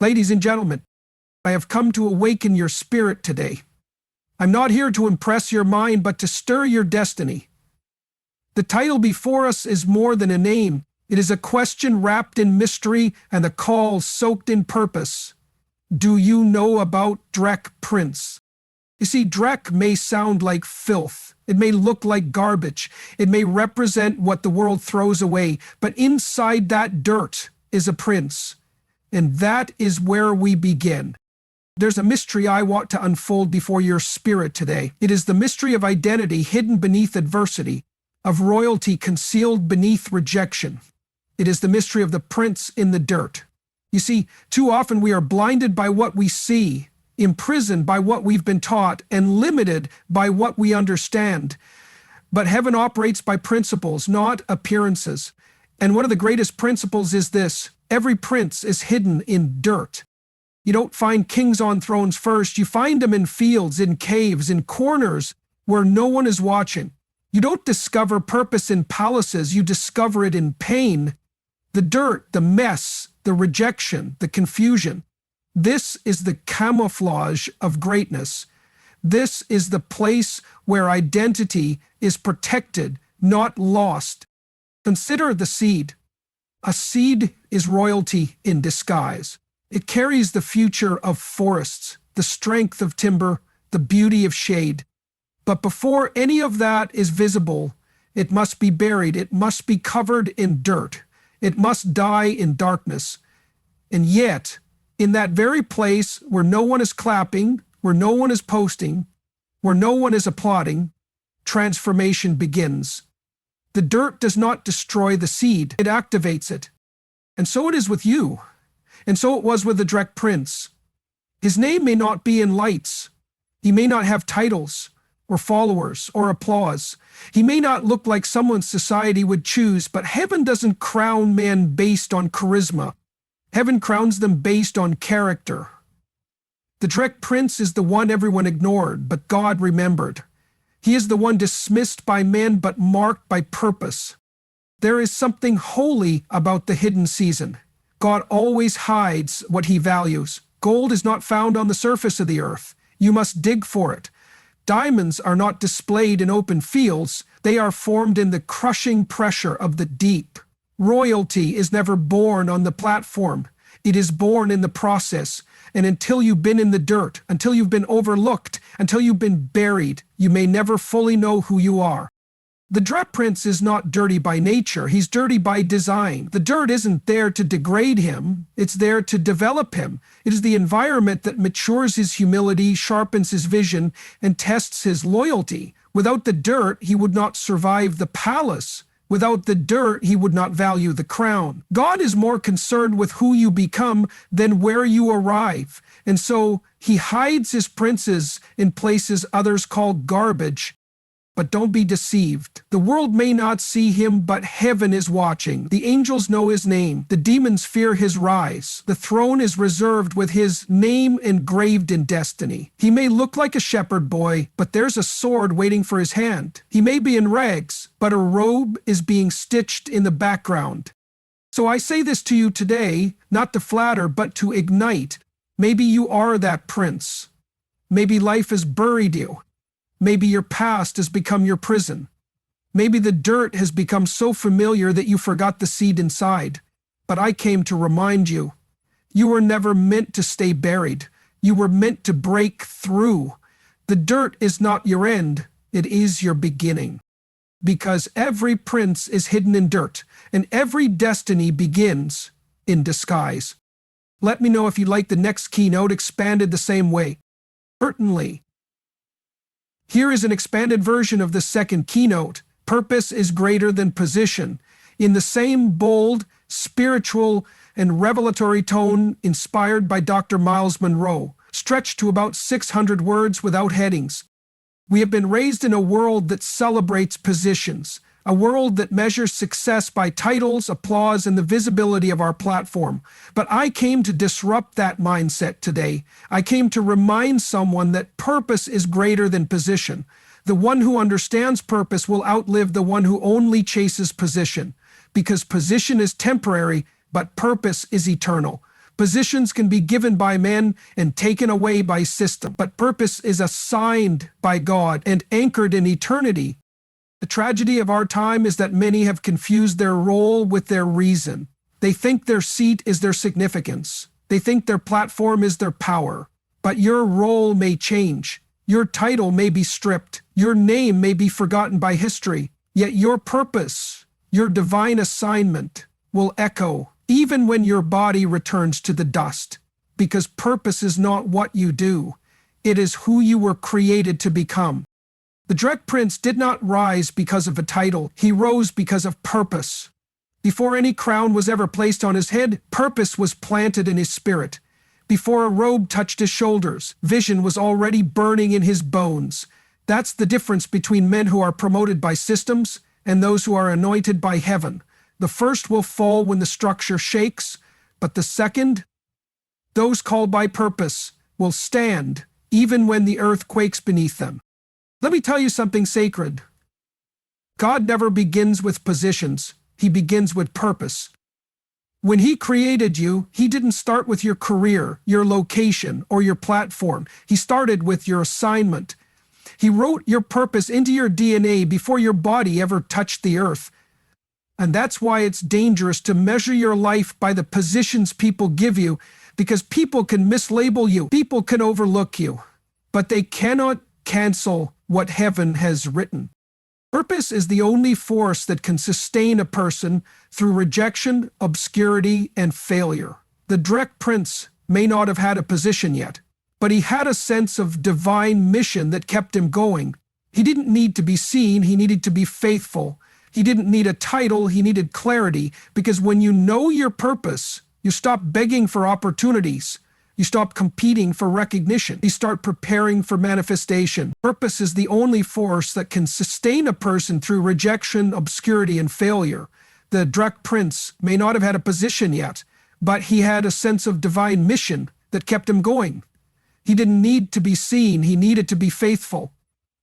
Ladies and gentlemen, I have come to awaken your spirit today. I'm not here to impress your mind, but to stir your destiny. The title before us is more than a name. It is a question wrapped in mystery and a call soaked in purpose. Do you know about Dreck Prince? You see, Dreck may sound like filth. It may look like garbage. It may represent what the world throws away. But inside that dirt is a prince. And that is where we begin. There's a mystery I want to unfold before your spirit today. It is the mystery of identity hidden beneath adversity, of royalty concealed beneath rejection. It is the mystery of the prince in the dirt. You see, too often we are blinded by what we see, imprisoned by what we've been taught, and limited by what we understand. But heaven operates by principles, not appearances. And one of the greatest principles is this: every prince is hidden in dirt. You don't find kings on thrones first. You find them in fields, in caves, in corners where no one is watching. You don't discover purpose in palaces. You discover it in pain. The dirt, the mess, the rejection, the confusion. This is the camouflage of greatness. This is the place where identity is protected, not lost. Consider the seed. A seed is royalty in disguise. It carries the future of forests, the strength of timber, the beauty of shade. But before any of that is visible, it must be buried. It must be covered in dirt. It must die in darkness. And yet, in that very place where no one is clapping, where no one is posting, where no one is applauding, transformation begins. The dirt does not destroy the seed, it activates it. And so it is with you. And so it was with the Dreck Prince. His name may not be in lights. He may not have titles or followers or applause. He may not look like someone society would choose, but heaven doesn't crown men based on charisma. Heaven crowns them based on character. The Dreck Prince is the one everyone ignored, but God remembered. He is the one dismissed by men, but marked by purpose. There is something holy about the hidden season. God always hides what he values. Gold is not found on the surface of the earth. You must dig for it. Diamonds are not displayed in open fields. They are formed in the crushing pressure of the deep. Royalty is never born on the platform. It is born in the process. And until you've been in the dirt, until you've been overlooked, until you've been buried, you may never fully know who you are. The Dreck Prince is not dirty by nature. He's dirty by design. The dirt isn't there to degrade him. It's there to develop him. It is the environment that matures his humility, sharpens his vision, and tests his loyalty. Without the dirt, he would not survive the palace. Without the dirt, he would not value the crown. God is more concerned with who you become than where you arrive. And so he hides his princes in places others call garbage. But don't be deceived. The world may not see him, but heaven is watching. The angels know his name. The demons fear his rise. The throne is reserved with his name engraved in destiny. He may look like a shepherd boy, but there's a sword waiting for his hand. He may be in rags, but a robe is being stitched in the background. So I say this to you today, not to flatter, but to ignite. Maybe you are that prince. Maybe life has buried you. Maybe your past has become your prison. Maybe the dirt has become so familiar that you forgot the seed inside. But I came to remind you, you were never meant to stay buried. You were meant to break through. The dirt is not your end, it is your beginning. Because every prince is hidden in dirt, and every destiny begins in disguise. Let me know if you like the next keynote expanded the same way. Certainly. Here is an expanded version of the second keynote. Purpose is greater than position. In the same bold, spiritual, and revelatory tone inspired by Dr. Myles Munroe, stretched to about 600 words without headings. We have been raised in a world that celebrates positions, a world that measures success by titles, applause, and the visibility of our platform. But I came to disrupt that mindset today. I came to remind someone that purpose is greater than position. The one who understands purpose will outlive the one who only chases position, because position is temporary, but purpose is eternal. Positions can be given by men and taken away by system, but purpose is assigned by God and anchored in eternity. The tragedy of our time is that many have confused their role with their reason. They think their seat is their significance. They think their platform is their power. But your role may change. Your title may be stripped. Your name may be forgotten by history. Yet your purpose, your divine assignment, will echo even when your body returns to the dust. Because purpose is not what you do. It is who you were created to become. The Dreck Prince did not rise because of a title. He rose because of purpose. Before any crown was ever placed on his head, purpose was planted in his spirit. Before a robe touched his shoulders, vision was already burning in his bones. That's the difference between men who are promoted by systems and those who are anointed by heaven. The first will fall when the structure shakes, but the second, those called by purpose, will stand even when the earth quakes beneath them. Let me tell you something sacred. God never begins with positions. He begins with purpose. When He created you, He didn't start with your career, your location, or your platform. He started with your assignment. He wrote your purpose into your DNA before your body ever touched the earth. And that's why it's dangerous to measure your life by the positions people give you, because people can mislabel you, people can overlook you, but they cannot cancel what heaven has written. Purpose is the only force that can sustain a person through rejection, obscurity, and failure. The Dreck Prince may not have had a position yet, but he had a sense of divine mission that kept him going. He didn't need to be seen, he needed to be faithful. He didn't need a title, he needed clarity, because when you know your purpose, you stop begging for opportunities. You stop competing for recognition. You start preparing for manifestation. Purpose is the only force that can sustain a person through rejection, obscurity, and failure. The Dreck Prince may not have had a position yet, but he had a sense of divine mission that kept him going. He didn't need to be seen, he needed to be faithful.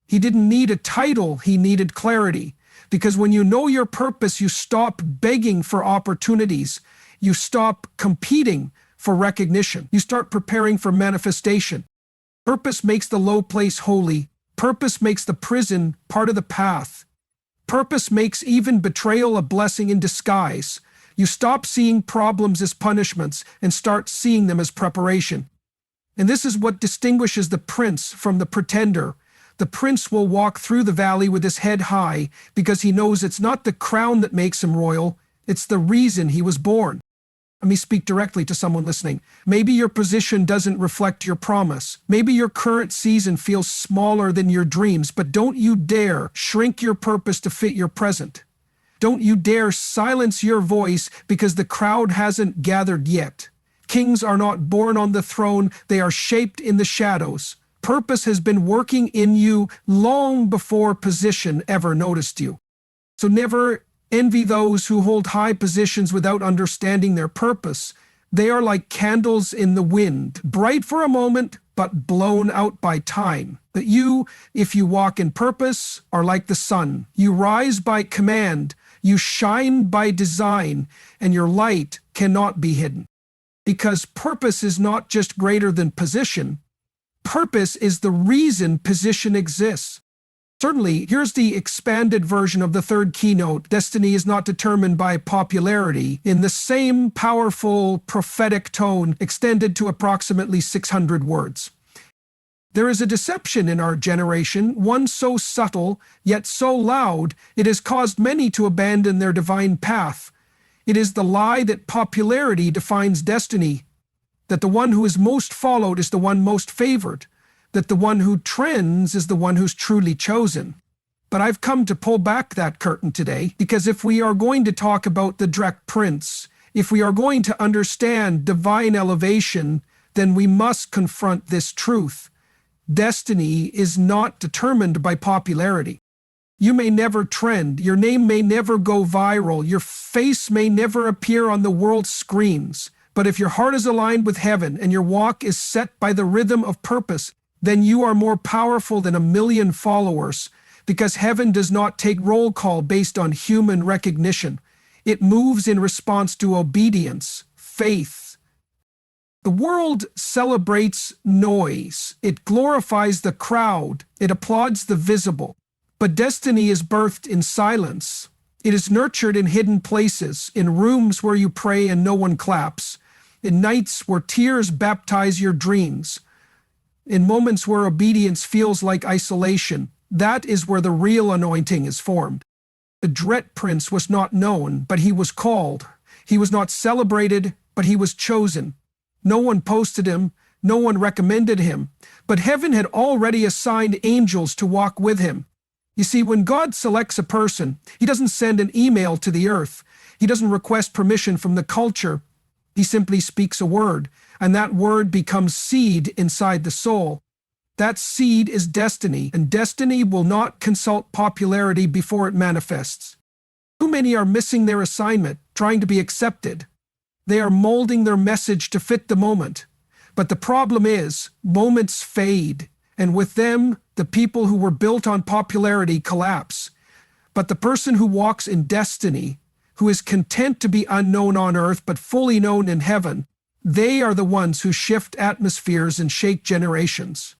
He didn't need a title, he needed clarity. Because when you know your purpose, you stop begging for opportunities. You stop competing for recognition. You start preparing for manifestation. Purpose makes the low place holy. Purpose makes the prison part of the path. Purpose makes even betrayal a blessing in disguise. You stop seeing problems as punishments and start seeing them as preparation. And this is what distinguishes the prince from the pretender. The prince will walk through the valley with his head high because he knows it's not the crown that makes him royal, it's the reason he was born. Let me speak directly to someone listening. Maybe your position doesn't reflect your promise. Maybe your current season feels smaller than your dreams, but don't you dare shrink your purpose to fit your present. Don't you dare silence your voice because the crowd hasn't gathered yet. Kings are not born on the throne, they are shaped in the shadows. Purpose has been working in you long before position ever noticed you. So never envy those who hold high positions without understanding their purpose. They are like candles in the wind, bright for a moment, but blown out by time. But you, if you walk in purpose, are like the sun. You rise by command, you shine by design, and your light cannot be hidden. Because purpose is not just greater than position. Purpose is the reason position exists. Certainly, here's the expanded version of the third keynote. Destiny is not determined by popularity, in the same powerful prophetic tone extended to approximately 600 words. There is a deception in our generation, one so subtle, yet so loud, it has caused many to abandon their divine path. It is the lie that popularity defines destiny, that the one who is most followed is the one most favored, that the one who trends is the one who's truly chosen. But I've come to pull back that curtain today, because if we are going to talk about the Dreck Prince, if we are going to understand divine elevation, then we must confront this truth. Destiny is not determined by popularity. You may never trend, your name may never go viral, your face may never appear on the world's screens. But if your heart is aligned with heaven and your walk is set by the rhythm of purpose, then you are more powerful than 1 million followers, because heaven does not take roll call based on human recognition. It moves in response to obedience, faith, The world celebrates noise. It glorifies the crowd. It applauds the visible. But destiny is birthed in silence. It is nurtured in hidden places, in rooms where you pray and no one claps, in nights where tears baptize your dreams, in moments where obedience feels like isolation. That is where the real anointing is formed. The Dreck Prince was not known, but he was called. He was not celebrated, but he was chosen. No one posted him, no one recommended him, but heaven had already assigned angels to walk with him. You see, when God selects a person, he doesn't send an email to the earth. He doesn't request permission from the culture. He simply speaks a word, and that word becomes seed inside the soul. That seed is destiny, and destiny will not consult popularity before it manifests. Too many are missing their assignment, trying to be accepted. They are molding their message to fit the moment. But the problem is, moments fade, and with them, the people who were built on popularity collapse. But the person who walks in destiny, who is content to be unknown on earth but fully known in heaven, they are the ones who shift atmospheres and shake generations.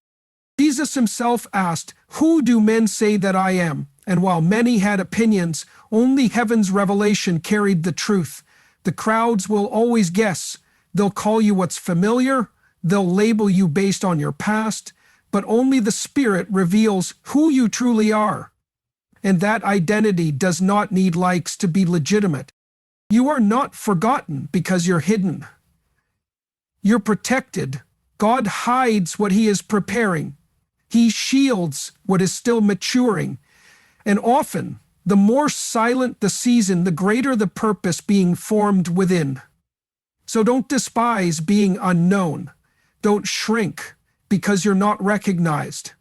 Jesus himself asked, "Who do men say that I am?" And while many had opinions, only heaven's revelation carried the truth. The crowds will always guess. They'll call you what's familiar. They'll label you based on your past. But only the Spirit reveals who you truly are. And that identity does not need likes to be legitimate. You are not forgotten because you're hidden. You're protected. God hides what he is preparing. He shields what is still maturing. And often, the more silent the season, the greater the purpose being formed within. So don't despise being unknown. Don't shrink because you're not recognized.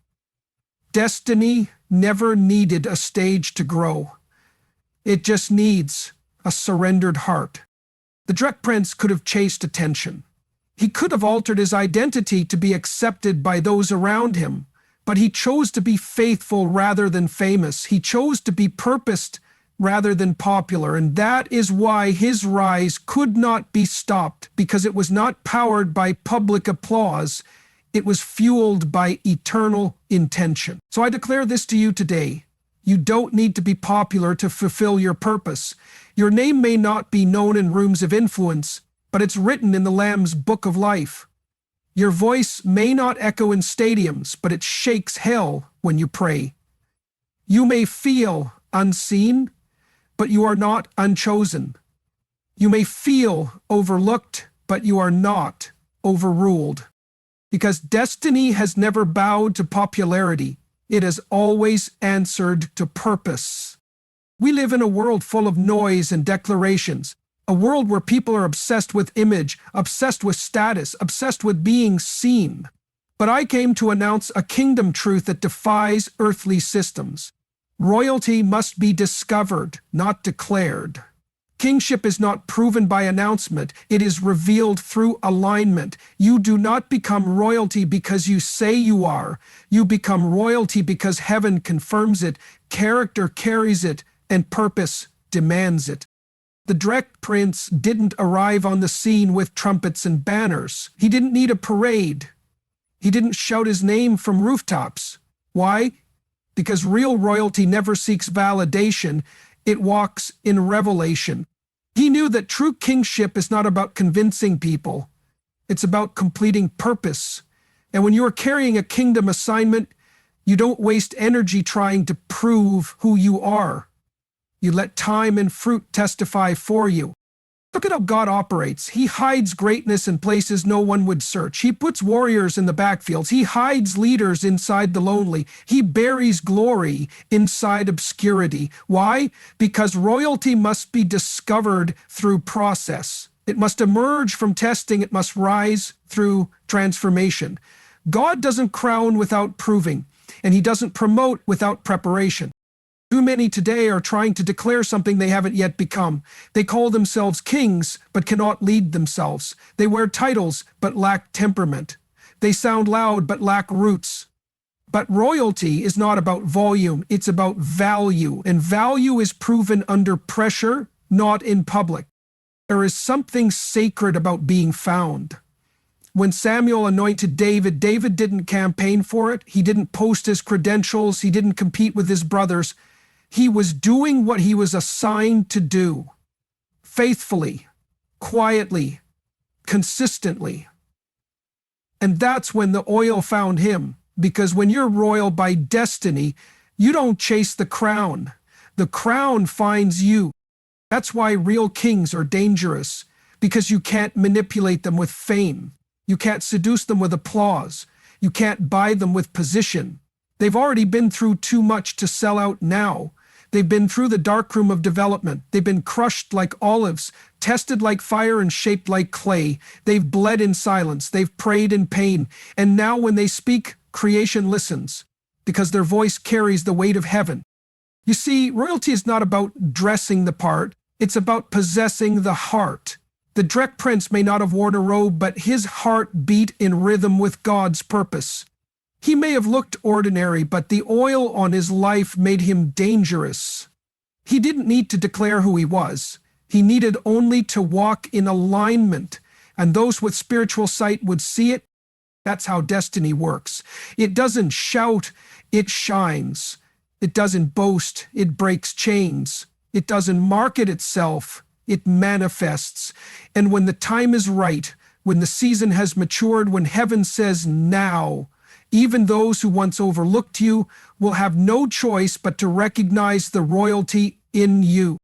Destiny never needed a stage to grow. It just needs a surrendered heart. The Dreck Prince could have chased attention. He could have altered his identity to be accepted by those around him, but he chose to be faithful rather than famous. He chose to be purposed rather than popular, and that is why his rise could not be stopped, because it was not powered by public applause. It was fueled by eternal intention. So I declare this to you today. You don't need to be popular to fulfill your purpose. Your name may not be known in rooms of influence, but it's written in the Lamb's book of life. Your voice may not echo in stadiums, but it shakes hell when you pray. You may feel unseen, but you are not unchosen. You may feel overlooked, but you are not overruled. Because destiny has never bowed to popularity. It has always answered to purpose. We live in a world full of noise and declarations, a world where people are obsessed with image, obsessed with status, obsessed with being seen. But I came to announce a kingdom truth that defies earthly systems. Royalty must be discovered, not declared. Kingship is not proven by announcement. It is revealed through alignment. You do not become royalty because you say you are. You become royalty because heaven confirms it, character carries it, and purpose demands it. The Dreck Prince didn't arrive on the scene with trumpets and banners. He didn't need a parade. He didn't shout his name from rooftops. Why? Because real royalty never seeks validation. It walks in revelation. He knew that true kingship is not about convincing people. It's about completing purpose. And when you are carrying a kingdom assignment, you don't waste energy trying to prove who you are. You let time and fruit testify for you. Look at how God operates. He hides greatness in places no one would search. He puts warriors in the backfields. He hides leaders inside the lonely. He buries glory inside obscurity. Why? Because royalty must be discovered through process. It must emerge from testing. It must rise through transformation. God doesn't crown without proving, and he doesn't promote without preparation. Too many today are trying to declare something they haven't yet become. They call themselves kings, but cannot lead themselves. They wear titles, but lack temperament. They sound loud, but lack roots. But royalty is not about volume, it's about value. And value is proven under pressure, not in public. There is something sacred about being found. When Samuel anointed David, David didn't campaign for it. He didn't post his credentials. He didn't compete with his brothers. He was doing what he was assigned to do, faithfully, quietly, consistently. And that's when the oil found him, because when you're royal by destiny, you don't chase the crown. The crown finds you. That's why real kings are dangerous, because you can't manipulate them with fame. You can't seduce them with applause. You can't buy them with position. They've already been through too much to sell out now. They've been through the darkroom of development. They've been crushed like olives, tested like fire and shaped like clay. They've bled in silence. They've prayed in pain. And now when they speak, creation listens, because their voice carries the weight of heaven. You see, royalty is not about dressing the part. It's about possessing the heart. The Dreck Prince may not have worn a robe, but his heart beat in rhythm with God's purpose. He may have looked ordinary, but the oil on his life made him dangerous. He didn't need to declare who he was. He needed only to walk in alignment, and those with spiritual sight would see it. That's how destiny works. It doesn't shout, it shines. It doesn't boast, it breaks chains. It doesn't market itself, it manifests. And when the time is right, when the season has matured, when heaven says now, even those who once overlooked you will have no choice but to recognize the royalty in you.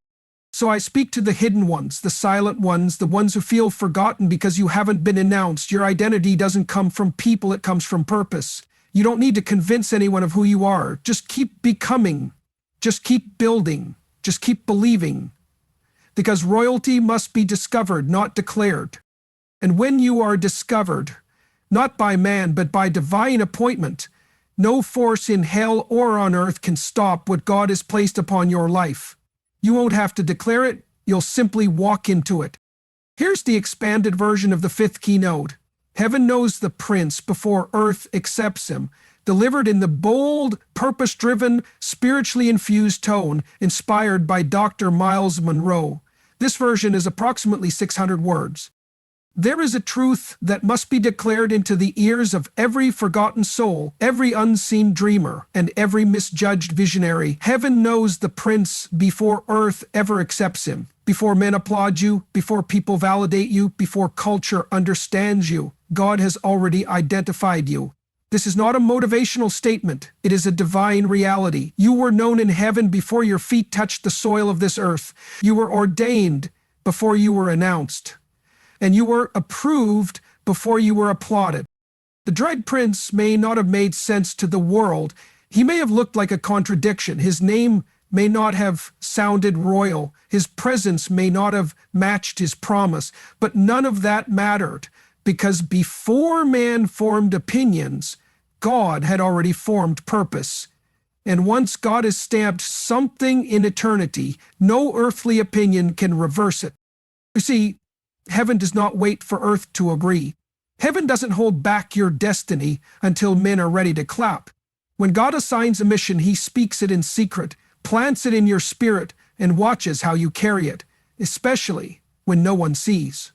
So I speak to the hidden ones, the silent ones, the ones who feel forgotten because you haven't been announced. Your identity doesn't come from people, it comes from purpose. You don't need to convince anyone of who you are. Just keep becoming. Just keep building. Just keep believing. Because royalty must be discovered, not declared. And when you are discovered, not by man, but by divine appointment, no force in hell or on earth can stop what God has placed upon your life. You won't have to declare it, you'll simply walk into it. Here's the expanded version of the fifth keynote. Heaven knows the prince before earth accepts him, delivered in the bold, purpose-driven, spiritually infused tone inspired by Dr. Myles Munroe. This version is approximately 600 words. There is a truth that must be declared into the ears of every forgotten soul, every unseen dreamer, and every misjudged visionary. Heaven knows the prince before earth ever accepts him, before men applaud you, before people validate you, before culture understands you. God has already identified you. This is not a motivational statement. It is a divine reality. You were known in heaven before your feet touched the soil of this earth. You were ordained before you were announced. And you were approved before you were applauded. The Dreck Prince may not have made sense to the world. He may have looked like a contradiction. His name may not have sounded royal. His presence may not have matched his promise. But none of that mattered, because before man formed opinions, God had already formed purpose. And once God has stamped something in eternity, no earthly opinion can reverse it. You see, heaven does not wait for earth to agree. Heaven doesn't hold back your destiny until men are ready to clap. When God assigns a mission, he speaks it in secret, plants it in your spirit, and watches how you carry it, especially when no one sees.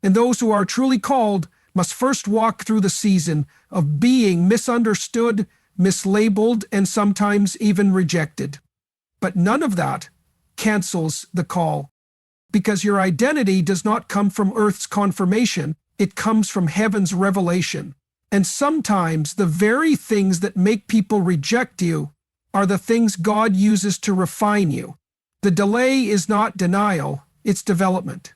And those who are truly called must first walk through the season of being misunderstood, mislabeled, and sometimes even rejected. But none of that cancels the call, because your identity does not come from earth's confirmation, it comes from heaven's revelation. And sometimes the very things that make people reject you are the things God uses to refine you. The delay is not denial, it's development.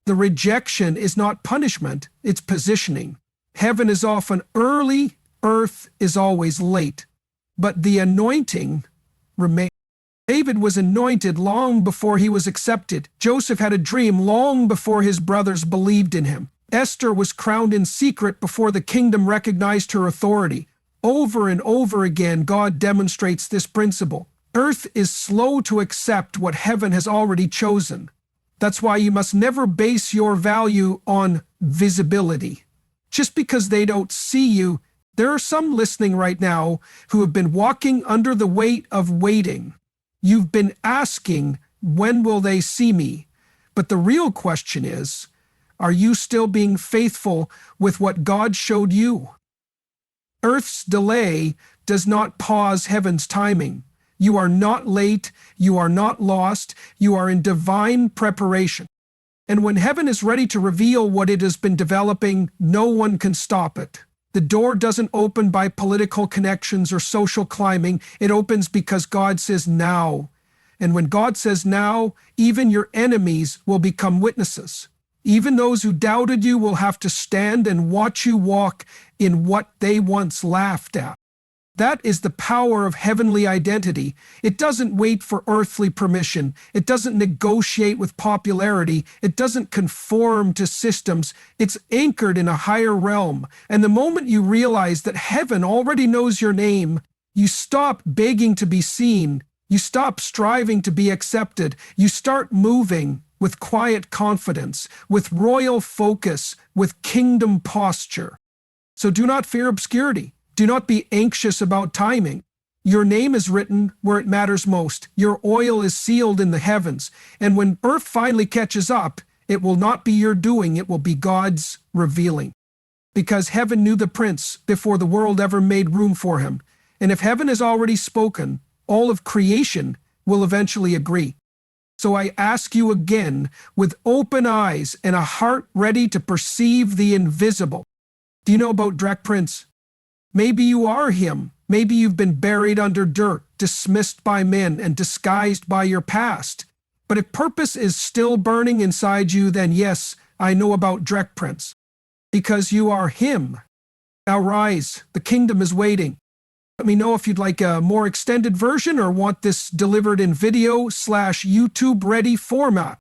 The rejection is not punishment, it's positioning. Heaven is often early, earth is always late. But the anointing remains. David was anointed long before he was accepted. Joseph had a dream long before his brothers believed in him. Esther was crowned in secret before the kingdom recognized her authority. Over and over again, God demonstrates this principle. Earth is slow to accept what heaven has already chosen. That's why you must never base your value on visibility. Just because they don't see you, there are some listening right now who have been walking under the weight of waiting. You've been asking, when will they see me? But the real question is, Are you still being faithful with what God showed you? Earth's delay does not pause heaven's timing. You are not late, you are not lost, you are in divine preparation. And when heaven is ready to reveal what it has been developing, no one can stop it. The door doesn't open by political connections or social climbing. It opens because God says now. And when God says now, even your enemies will become witnesses. Even those who doubted you will have to stand and watch you walk in what they once laughed at. That is the power of heavenly identity. It doesn't wait for earthly permission. It doesn't negotiate with popularity. It doesn't conform to systems. It's anchored in a higher realm. And the moment you realize that heaven already knows your name, you stop begging to be seen. You stop striving to be accepted. You start moving with quiet confidence, with royal focus, with kingdom posture. So do not fear obscurity. Do not be anxious about timing. Your name is written where it matters most. Your oil is sealed in the heavens. And when earth finally catches up, it will not be your doing, it will be God's revealing. Because heaven knew the prince before the world ever made room for him. And if heaven has already spoken, all of creation will eventually agree. So I ask you again, with open eyes and a heart ready to perceive the invisible. Do you know about Dreck Prince? Maybe you are him. Maybe you've been buried under dirt, dismissed by men, and disguised by your past. But if purpose is still burning inside you, then yes, I know about Dreck Prince. Because you are him. Now rise, the kingdom is waiting. Let me know if you'd like a more extended version or want this delivered in video/YouTube ready format.